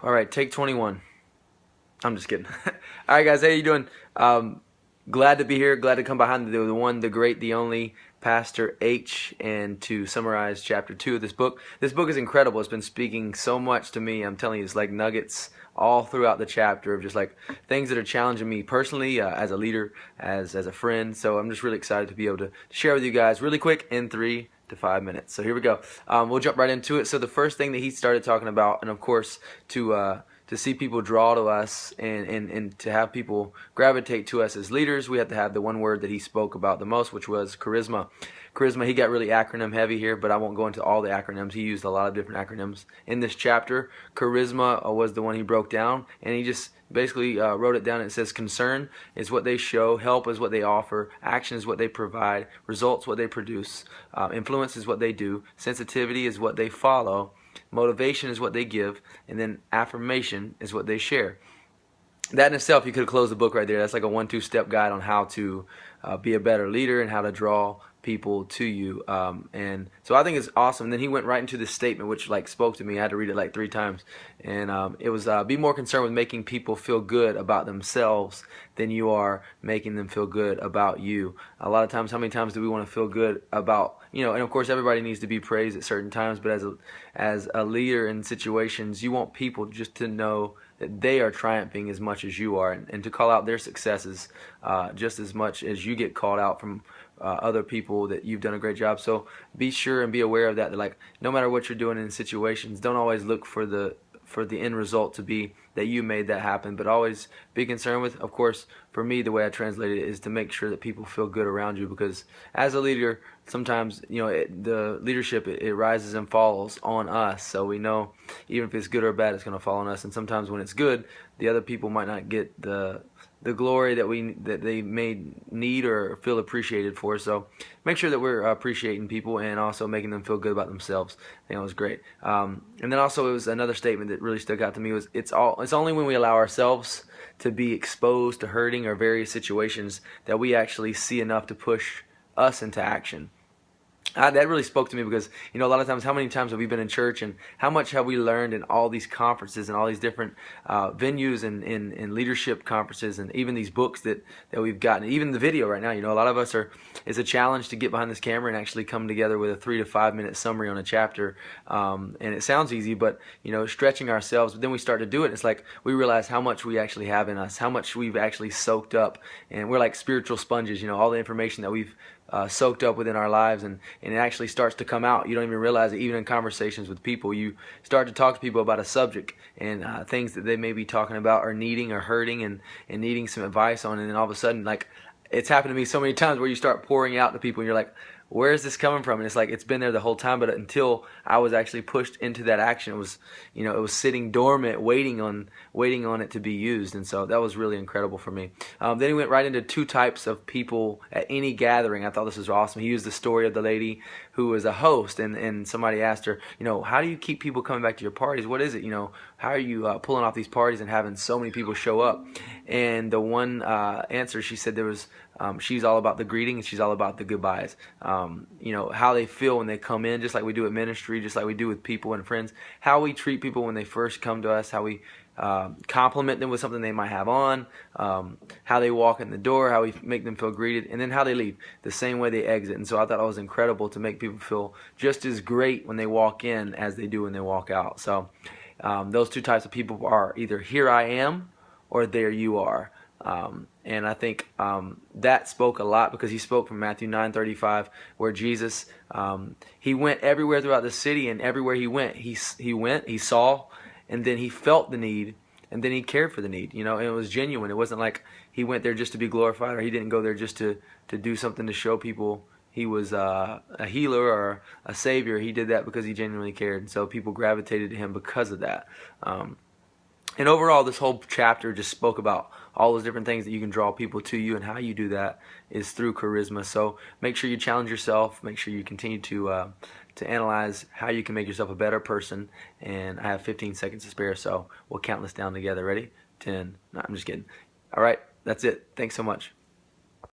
All right, take 21. I'm just kidding. All right, guys, how you doing? Glad to be here. Glad to come behind the one, the great, the only Pastor H, and to summarize chapter 2 of this book. This book is incredible. It's been speaking so much to me. I'm telling you, it's like nuggets all throughout the chapter of just like things that are challenging me personally, as a leader, as a friend. So I'm just really excited to be able to share with you guys really quick in 3 to 5 minutes. So here we go. We'll jump right into it. So the first thing that he started talking about, and of course to see people draw to us and to have people gravitate to us as leaders, we have to have the one word that he spoke about the most, which was charisma. Charisma, he got really acronym heavy here, but I won't go into all the acronyms. He used a lot of different acronyms in this chapter. Charisma was the one he broke down, and he just basically wrote it down. It says concern is what they show, help is what they offer, action is what they provide, results what they produce, influence is what they do, sensitivity is what they follow, motivation is what they give, and then affirmation is what they share. That in itself, you could have closed the book right there. That's like a 1-2 step guide on how to be a better leader and how to draw people to you. And so I think it's awesome. Then he went right into this statement, which like spoke to me. I had to read it like 3 times. And it was be more concerned with making people feel good about themselves than you are making them feel good about you. A lot of times, how many times do we want to feel good about, and of course everybody needs to be praised at certain times, but as a leader in situations, you want people just to know that they are triumphing as much as you are, and to call out their successes just as much as you get called out from other people that you've done a great job. So be sure and be aware of that like no matter what you're doing in situations, don't always look for the end result to be that you made that happen, but always be concerned with, of course, for me, the way I translate it is to make sure that people feel good around you, because as a leader, sometimes, the leadership, it rises and falls on us. So we know even if it's good or bad, it's going to fall on us. And sometimes when it's good, the other people might not get the glory that they may need or feel appreciated for. So make sure that we're appreciating people and also making them feel good about themselves. I think that was great. And then also it was another statement that really stuck out to me was it's only when we allow ourselves to be exposed to hurting or various situations that we actually see enough to push us into action. That really spoke to me because, a lot of times, how many times have we been in church and how much have we learned in all these conferences and all these different venues and leadership conferences and even these books that we've gotten, even the video right now, a lot of us it's a challenge to get behind this camera and actually come together with a 3 to 5 minute summary on a chapter. And it sounds easy, but, stretching ourselves, but then we start to do it. It's like we realize how much we actually have in us, how much we've actually soaked up, and we're like spiritual sponges, all the information that we've soaked up within our lives, and it actually starts to come out. You don't even realize it. Even in conversations with people, you start to talk to people about a subject and things that they may be talking about or needing or hurting and needing some advice on, and then all of a sudden, like, it's happened to me so many times where you start pouring out to people and you're like, where is this coming from? And it's like it's been there the whole time, but until I was actually pushed into that action, it was sitting dormant, waiting on it to be used. And so that was really incredible for me. Then he went right into 2 types of people at any gathering. I thought this was awesome. He used the story of the lady who was a host, and somebody asked her, how do you keep people coming back to your parties? What is it? How are you pulling off these parties and having so many people show up? And the one answer, she said there was, she's all about the greeting and she's all about the goodbyes. How they feel when they come in, just like we do at ministry, just like we do with people and friends, how we treat people when they first come to us, how we compliment them with something they might have on, how they walk in the door, how we make them feel greeted, and then how they leave, the same way they exit. And so I thought it was incredible to make people feel just as great when they walk in as they do when they walk out. So those 2 types of people are either here I am or there you are. And I think that spoke a lot, because he spoke from Matthew 9:35, where Jesus, he went everywhere throughout the city, and everywhere he went, he saw, and then he felt the need, and then he cared for the need, and it was genuine. It wasn't like he went there just to be glorified, or he didn't go there just to do something to show people he was a healer or a savior. He did that because he genuinely cared, and so people gravitated to him because of that. And overall, this whole chapter just spoke about all those different things that you can draw people to you, and how you do that is through charisma. So make sure you challenge yourself. Make sure you continue to analyze how you can make yourself a better person. And I have 15 seconds to spare, so we'll count this down together. Ready? 10. No, I'm just kidding. All right, that's it. Thanks so much.